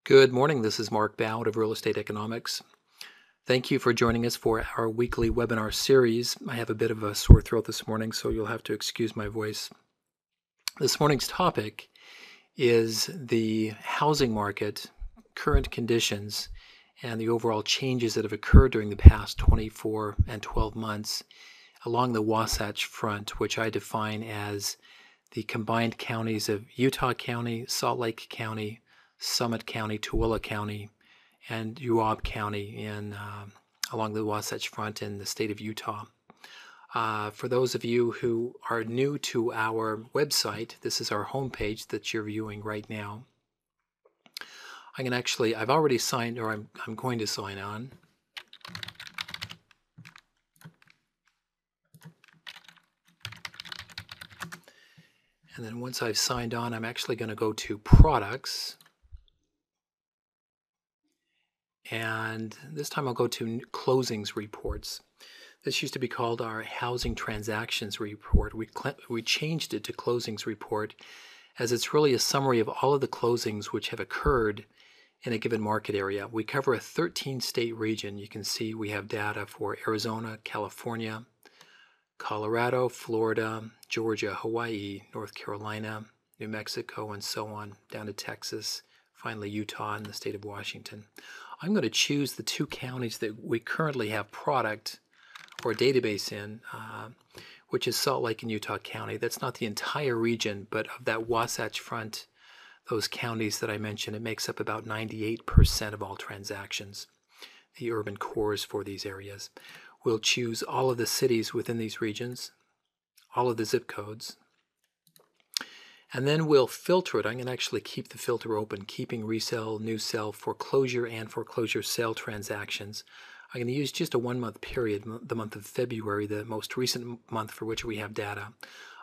Good morning. This is Mark Bout of Real Estate Economics. Thank you for joining us for our weekly webinar series. I have a bit of a sore throat this morning, so you'll have to excuse my voice. This morning's topic is the housing market, current conditions, and the overall changes that have occurred during the past 24 and 12 months along the Wasatch Front, which I define as the combined counties of Utah County, Salt Lake County, Summit County, Tooele County, and Uab County along the Wasatch Front in the state of Utah. For those of you who are new to our website, this is our homepage that you're viewing right now. I've already signed, or I'm going to sign on. And then once I've signed on, I'm actually going to go to products. And this time I'll go to closings reports. This used to be called our housing transactions report. We changed it to closings report as it's really a summary of all of the closings which have occurred in a given market area. We cover a 13-state region. You can see we have data for Arizona, California, Colorado, Florida, Georgia, Hawaii, North Carolina, New Mexico, and so on, down to Texas, finally Utah and the state of Washington. I'm going to choose the two counties that we currently have product or database in, which is Salt Lake and Utah County. That's not the entire region, but of that Wasatch Front, those counties that I mentioned, it makes up about 98% of all transactions, the urban cores for these areas. We'll choose all of the cities within these regions, all of the zip codes, and then we'll filter it. I'm going to actually keep the filter open, keeping resale, new sale, foreclosure, and foreclosure sale transactions. I'm going to use just a 1-month period, the month of February, the most recent month for which we have data.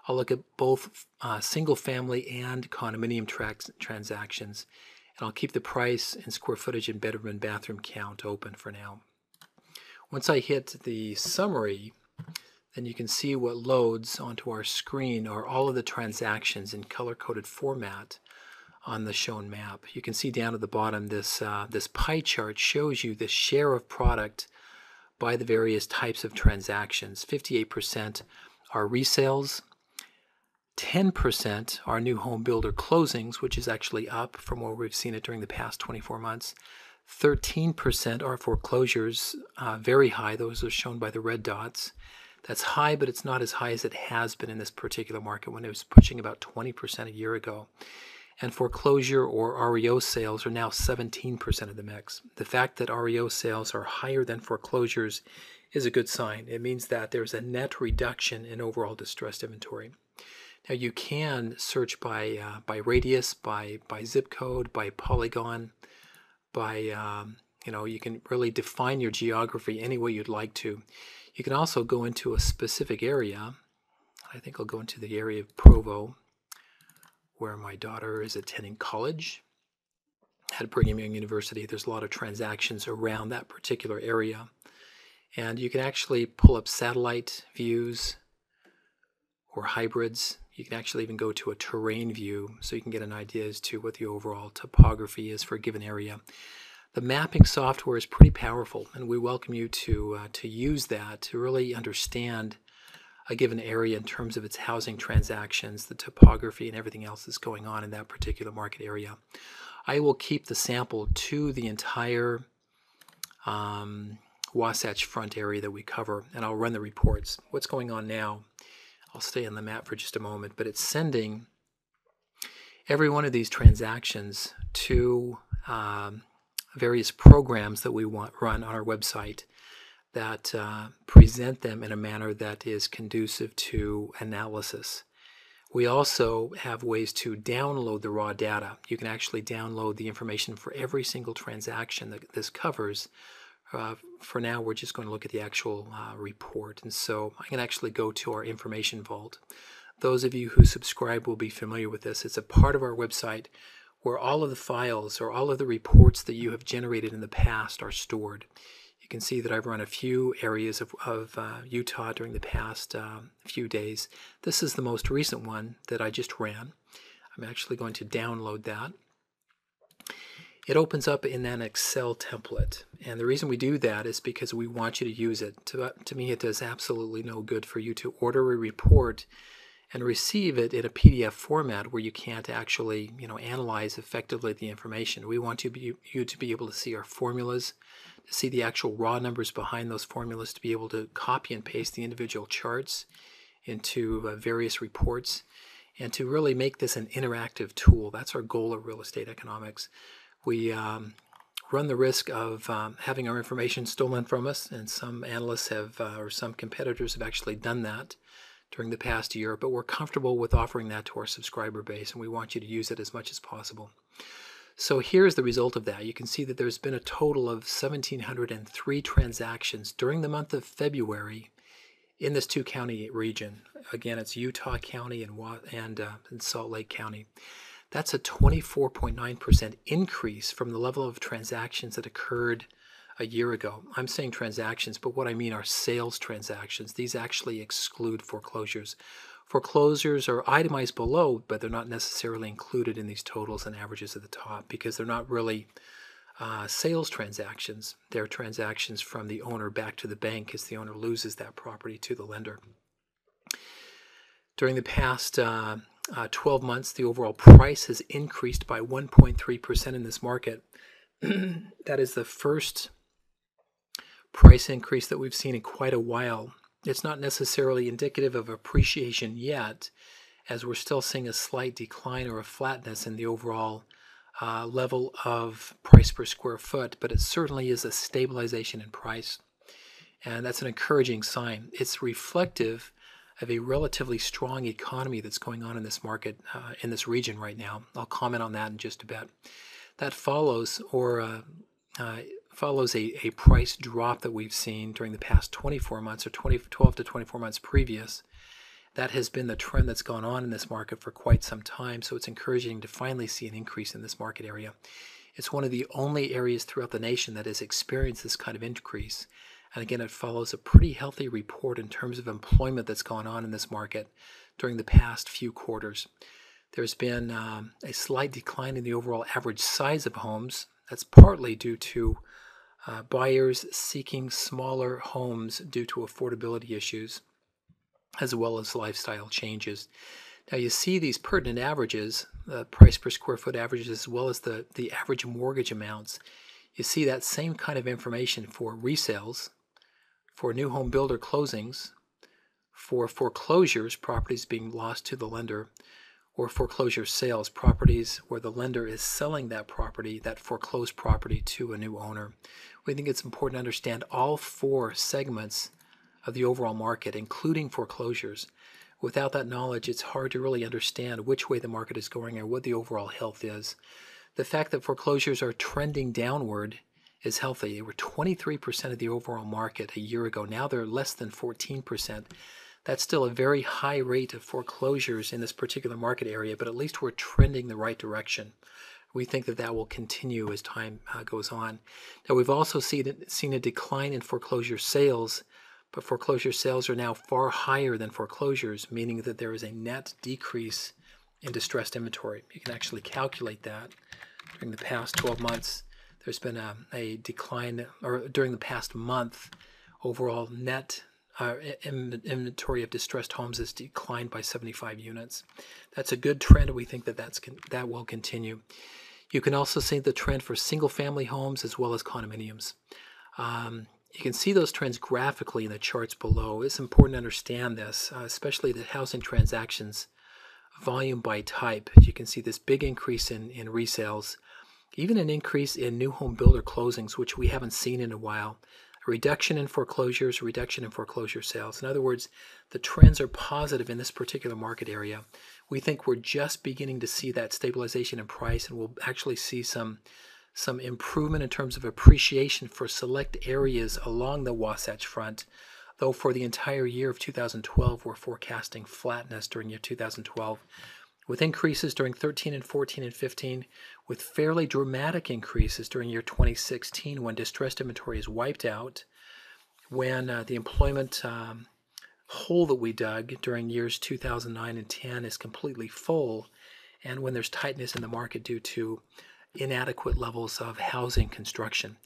I'll look at both single-family and condominium transactions, and I'll keep the price and square footage and bedroom and bathroom count open for now. Once I hit the summary, then you can see what loads onto our screen are all of the transactions in color-coded format on the shown map. You can see down at the bottom this pie chart shows you the share of product by the various types of transactions. 58% are resales, 10% are new home builder closings, which is actually up from where we've seen it during the past 24 months. 13% are foreclosures, very high. Those are shown by the red dots. That's high, but it's not as high as it has been in this particular market when it was pushing about 20% a year ago. And foreclosure or REO sales are now 17% of the mix. The fact that REO sales are higher than foreclosures is a good sign. It means that there's a net reduction in overall distressed inventory. Now you can search by radius, by zip code, by polygon, you can really define your geography any way you'd like to. You can also go into a specific area. I think I'll go into the area of Provo, where my daughter is attending college at Brigham Young University. There's a lot of transactions around that particular area. And you can actually pull up satellite views or hybrids. You can actually even go to a terrain view so you can get an idea as to what the overall topography is for a given area. The mapping software is pretty powerful, and we welcome you to use that to really understand a given area in terms of its housing transactions, the topography, and everything else that's going on in that particular market area. I will keep the sample to the entire Wasatch Front area that we cover, and I'll run the reports. What's going on now? I'll stay on the map for just a moment, but it's sending every one of these transactions to various programs that we run on our website that present them in a manner that is conducive to analysis. We also have ways to download the raw data. You can actually download the information for every single transaction that this covers. For now, we're just going to look at the actual report. And so I can actually go to our information vault. Those of you who subscribe will be familiar with this. It's a part of our website where all of the files or all of the reports that you have generated in the past are stored. You can see that I've run a few areas of Utah during the past few days. This is the most recent one that I just ran. I'm actually going to download that. it opens up in an Excel template. And the reason we do that is because we want you to use it. To me, it does absolutely no good for you to order a report and receive it in a PDF format where you can't actually, analyze effectively the information. We want you to be able to see our formulas, to see the actual raw numbers behind those formulas, to be able to copy and paste the individual charts into various reports, and to really make this an interactive tool. That's our goal of real estate economics. We run the risk of having our information stolen from us, and some analysts have, or some competitors have actually done that during the past year, but we're comfortable with offering that to our subscriber base, and we want you to use it as much as possible. So here's the result of that. You can see that there's been a total of 1,703 transactions during the month of February in this two-county region. Again, it's Utah County and Salt Lake County. That's a 24.9% increase from the level of transactions that occurred a year ago. I'm saying transactions, but what I mean are sales transactions. These actually exclude foreclosures. Foreclosures are itemized below, but they're not necessarily included in these totals and averages at the top because they're not really sales transactions. They're transactions from the owner back to the bank as the owner loses that property to the lender. During the past 12 months, the overall price has increased by 1.3% in this market. That is the first price increase that we've seen in quite a while. It's not necessarily indicative of appreciation yet, as we're still seeing a slight decline or a flatness in the overall level of price per square foot, but it certainly is a stabilization in price, and that's an encouraging sign. It's reflective of a relatively strong economy that's going on in this market, in this region right now. I'll comment on that in just a bit. That follows a price drop that we've seen during the past 24 months or 12 to 24 months previous. That has been the trend that's gone on in this market for quite some time, so it's encouraging to finally see an increase in this market area. It's one of the only areas throughout the nation that has experienced this kind of increase. And again, it follows a pretty healthy report in terms of employment that's gone on in this market during the past few quarters. There's been a slight decline in the overall average size of homes. That's partly due to buyers seeking smaller homes due to affordability issues, as well as lifestyle changes. Now you see these pertinent averages, the price per square foot averages, as well as the average mortgage amounts. You see that same kind of information for resales, for new home builder closings, for foreclosures, properties being lost to the lender, or foreclosure sales, properties where the lender is selling that property, that foreclosed property, to a new owner. We think it's important to understand all four segments of the overall market, including foreclosures. Without that knowledge, it's hard to really understand which way the market is going or what the overall health is. The fact that foreclosures are trending downward is healthy. They were 23% of the overall market a year ago. Now they're less than 14%. That's still a very high rate of foreclosures in this particular market area, but at least we're trending the right direction. We think that that will continue as time goes on. Now, we've also seen a decline in foreclosure sales, but foreclosure sales are now far higher than foreclosures, meaning that there is a net decrease in distressed inventory. You can actually calculate that. During the past 12 months, there's been a decline, or during the past month, overall net inventory of distressed homes has declined by 75 units. That's a good trend, and we think that that will continue. You can also see the trend for single-family homes as well as condominiums. You can see those trends graphically in the charts below. It's important to understand this, especially the housing transactions volume by type. You can see this big increase in resales, even an increase in new home builder closings, which we haven't seen in a while. A reduction in foreclosures, a reduction in foreclosure sales. In other words, the trends are positive in this particular market area. We think we're just beginning to see that stabilization in price, and we'll actually see some improvement in terms of appreciation for select areas along the Wasatch Front, though for the entire year of 2012, we're forecasting flatness during year 2012, with increases during 13 and 14 and 15, with fairly dramatic increases during year 2016 when distressed inventory is wiped out, when the employment hole that we dug during years 2009 and 10 is completely full, and when there's tightness in the market due to inadequate levels of housing construction.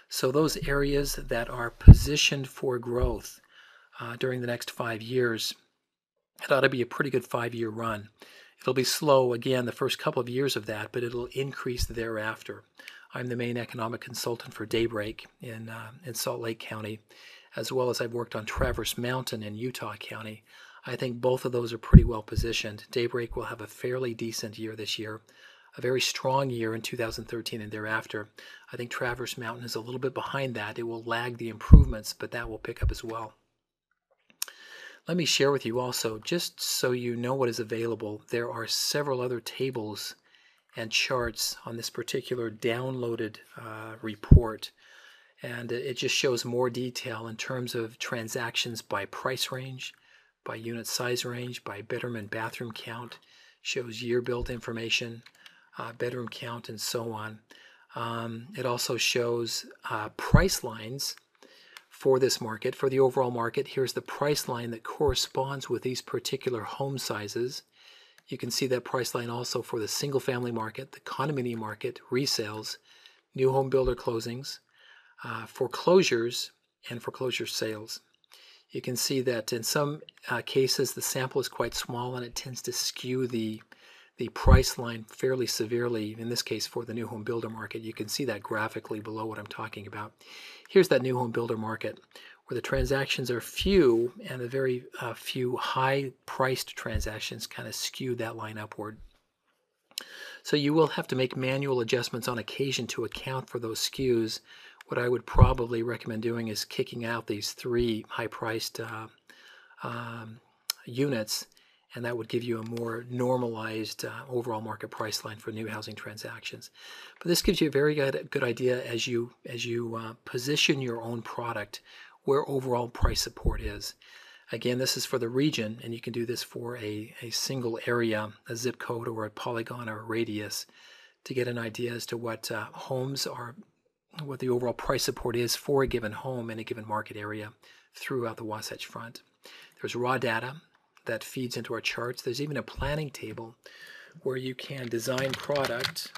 So those areas that are positioned for growth during the next 5 years, it ought to be a pretty good 5-year run. It'll be slow, again, the first couple of years of that, but it'll increase thereafter. I'm the main economic consultant for Daybreak in Salt Lake County, as well as I've worked on Traverse Mountain in Utah County. I think both of those are pretty well positioned. Daybreak will have a fairly decent year this year, a very strong year in 2013 and thereafter. I think Traverse Mountain is a little bit behind that. It will lag the improvements, but that will pick up as well. Let me share with you also, just so you know what is available, there are several other tables and charts on this particular downloaded report, and it just shows more detail in terms of transactions by price range, by unit size range, by bedroom and bathroom count, shows year built information, bedroom count, and so on. It also shows price lines for this market. For the overall market, here's the price line that corresponds with these particular home sizes. You can see that price line also for the single family market, the condominium market, resales, new home builder closings, foreclosures, and foreclosure sales. You can see that in some cases the sample is quite small and it tends to skew the price line fairly severely, in this case for the new home builder market. You can see that graphically below what I'm talking about. Here's that new home builder market where the transactions are few and the very few high-priced transactions kind of skew that line upward. So you will have to make manual adjustments on occasion to account for those skews. What I would probably recommend doing is kicking out these 3 high-priced units, and that would give you a more normalized overall market price line for new housing transactions. But this gives you a very good idea as you position your own product where overall price support is. Again, this is for the region, and you can do this for a single area, a zip code or a polygon or a radius, to get an idea as to what homes are, what the overall price support is for a given home in a given market area throughout the Wasatch Front. There's raw data that feeds into our charts. There's even a planning table where you can design product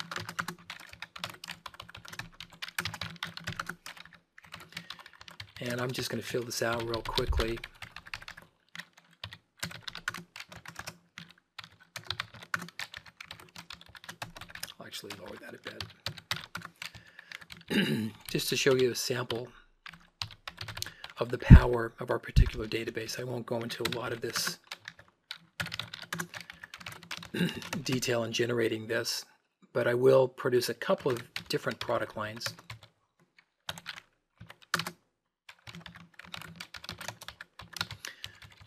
and I'm just going to fill this out real quickly. I'll actually lower that a bit just to show you a sample of the power of our particular database. I won't go into a lot of this detail in generating this, but I will produce a couple of different product lines.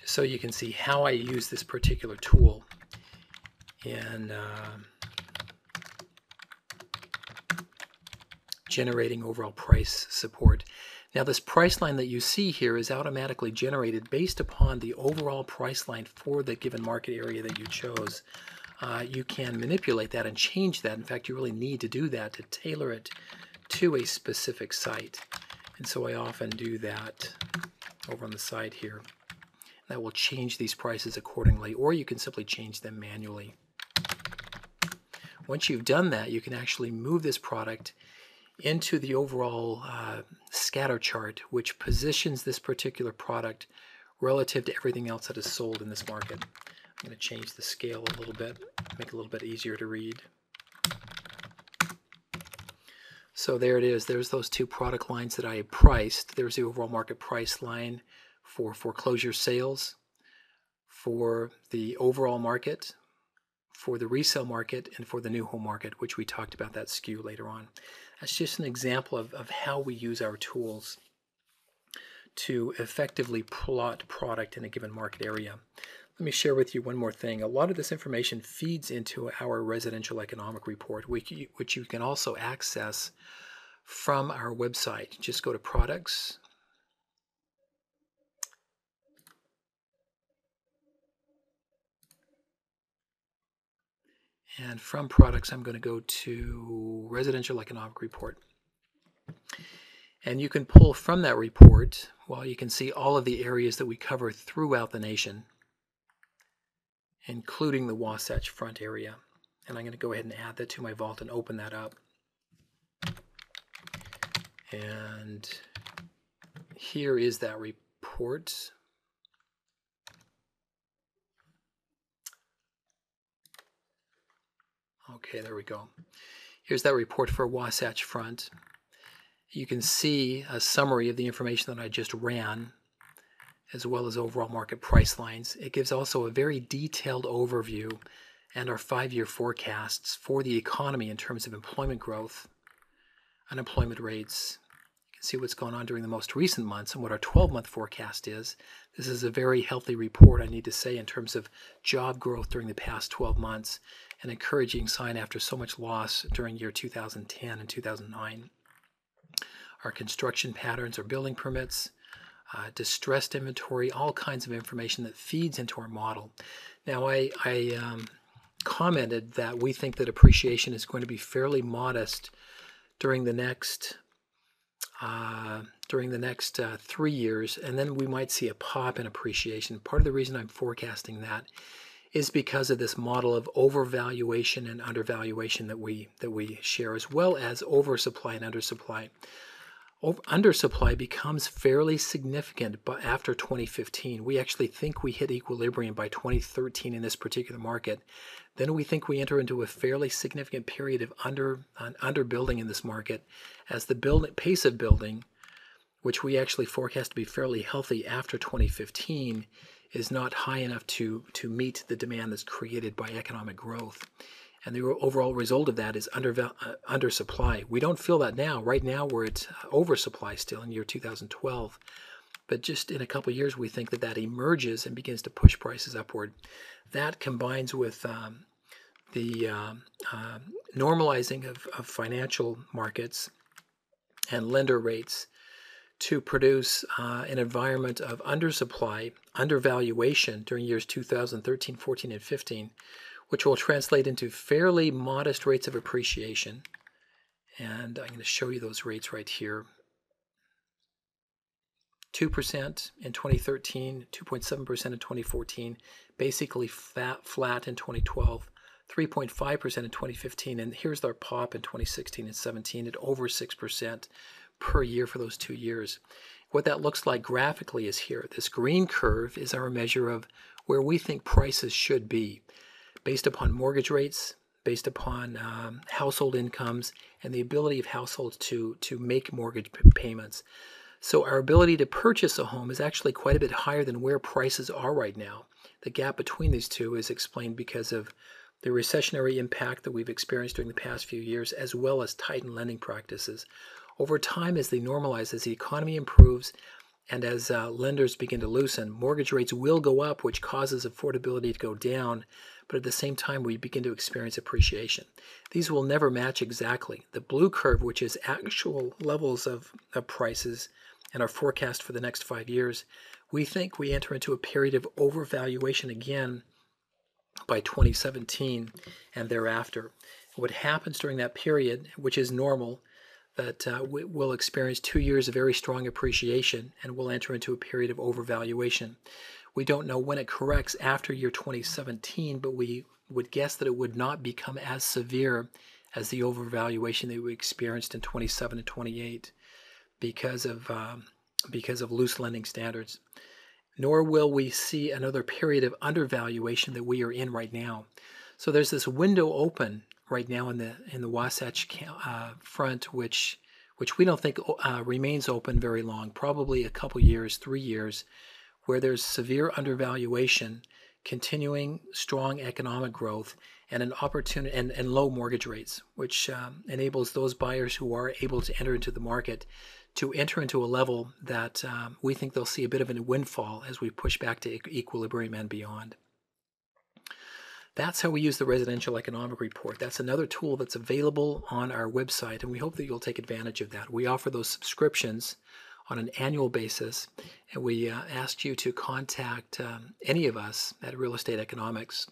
So you can see how I use this particular tool in generating overall price support. Now this price line that you see here is automatically generated based upon the overall price line for the given market area that you chose. You can manipulate that and change that. In fact, you really need to do that to tailor it to a specific site. And so I often do that over on the side here. That will change these prices accordingly, or you can simply change them manually. Once you've done that, you can actually move this product into the overall scatter chart, which positions this particular product relative to everything else that is sold in this market. I'm going to change the scale a little bit, make it a little bit easier to read. So there it is. There's those 2 product lines that I priced. There's the overall market price line for foreclosure sales, for the overall market, for the resale market, and for the new home market, which we talked about that skew later on. That's just an example of how we use our tools to effectively plot product in a given market area. Let me share with you one more thing. A lot of this information feeds into our residential economic report, which you can also access from our website. Just go to products. And from products, I'm going to go to Residential Economic Report. And you can pull from that report, well, you can see all of the areas that we cover throughout the nation, including the Wasatch Front area. And I'm going to go ahead and add that to my vault and open that up. And here is that report. Okay, there we go. Here's that report for Wasatch Front. You can see a summary of the information that I just ran, as well as overall market price lines. It gives also a very detailed overview and our 5-year forecasts for the economy in terms of employment growth, unemployment rates. You can see what's going on during the most recent months and what our 12-month forecast is. This is a very healthy report, I need to say, in terms of job growth during the past 12 months, an encouraging sign after so much loss during year 2010 and 2009. Our construction patterns, our building permits, distressed inventory, all kinds of information that feeds into our model. Now, I commented that we think that appreciation is going to be fairly modest during the next 3 years, and then we might see a pop in appreciation. Part of the reason I'm forecasting that is because of this model of overvaluation and undervaluation that we share, as well as oversupply and undersupply. Undersupply becomes fairly significant after 2015. We actually think we hit equilibrium by 2013 in this particular market. Then we think we enter into a fairly significant period of underbuilding in this market, as the pace of building, which we actually forecast to be fairly healthy after 2015, is not high enough to meet the demand that's created by economic growth. And the overall result of that is undersupply. We don't feel that now. Right now, we're at oversupply still in year 2012. But just in a couple of years, we think that emerges and begins to push prices upward. That combines with the normalizing of financial markets and lender rates to produce an environment of undersupply, undervaluation during years 2013, 14, and 15, which will translate into fairly modest rates of appreciation. And I'm going to show you those rates right here. 2% in 2013, 2.7% in 2014, basically flat in 2012, 3.5% in 2015, and here's our pop in 2016 and 17 at over 6% per year for those 2 years. What that looks like graphically is here. This green curve is our measure of where we think prices should be, based upon mortgage rates, based upon household incomes, and the ability of households to make mortgage payments. So our ability to purchase a home is actually quite a bit higher than where prices are right now. The gap between these two is explained because of the recessionary impact that we've experienced during the past few years, as well as tightened lending practices. Over time, as they normalize, as the economy improves, and as lenders begin to loosen, mortgage rates will go up, which causes affordability to go down, but at the same time, we begin to experience appreciation. These will never match exactly. The blue curve, which is actual levels of prices and our forecast for the next 5 years, we think we enter into a period of overvaluation again by 2017 and thereafter. What happens during that period, which is normal, that we'll experience 2 years of very strong appreciation and we'll enter into a period of overvaluation. We don't know when it corrects after year 2017, but we would guess that it would not become as severe as the overvaluation that we experienced in 27 and 28 because of loose lending standards. Nor will we see another period of undervaluation that we are in right now. So there's this window open right now in the Wasatch Front, which we don't think remains open very long, probably a couple years, 3 years, where there's severe undervaluation, continuing strong economic growth, and an opportunity and low mortgage rates, which enables those buyers who are able to enter into the market to enter into a level that we think they'll see a bit of a windfall as we push back to equilibrium and beyond. That's how we use the Residential Economic Report. That's another tool that's available on our website, and we hope that you'll take advantage of that. We offer those subscriptions on an annual basis, and we ask you to contact any of us at Real Estate Economics.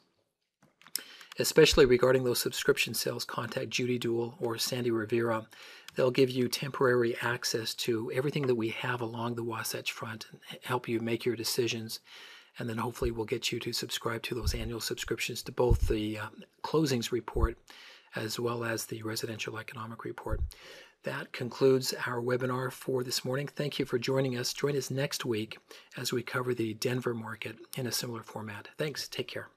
Especially regarding those subscription sales, contact Judy Duell or Sandy Rivera. They'll give you temporary access to everything that we have along the Wasatch Front and help you make your decisions. And then hopefully we'll get you to subscribe to those annual subscriptions to both the closings report as well as the Residential Economic Report. That concludes our webinar for this morning. Thank you for joining us. Join us next week as we cover the Denver market in a similar format. Thanks. Take care.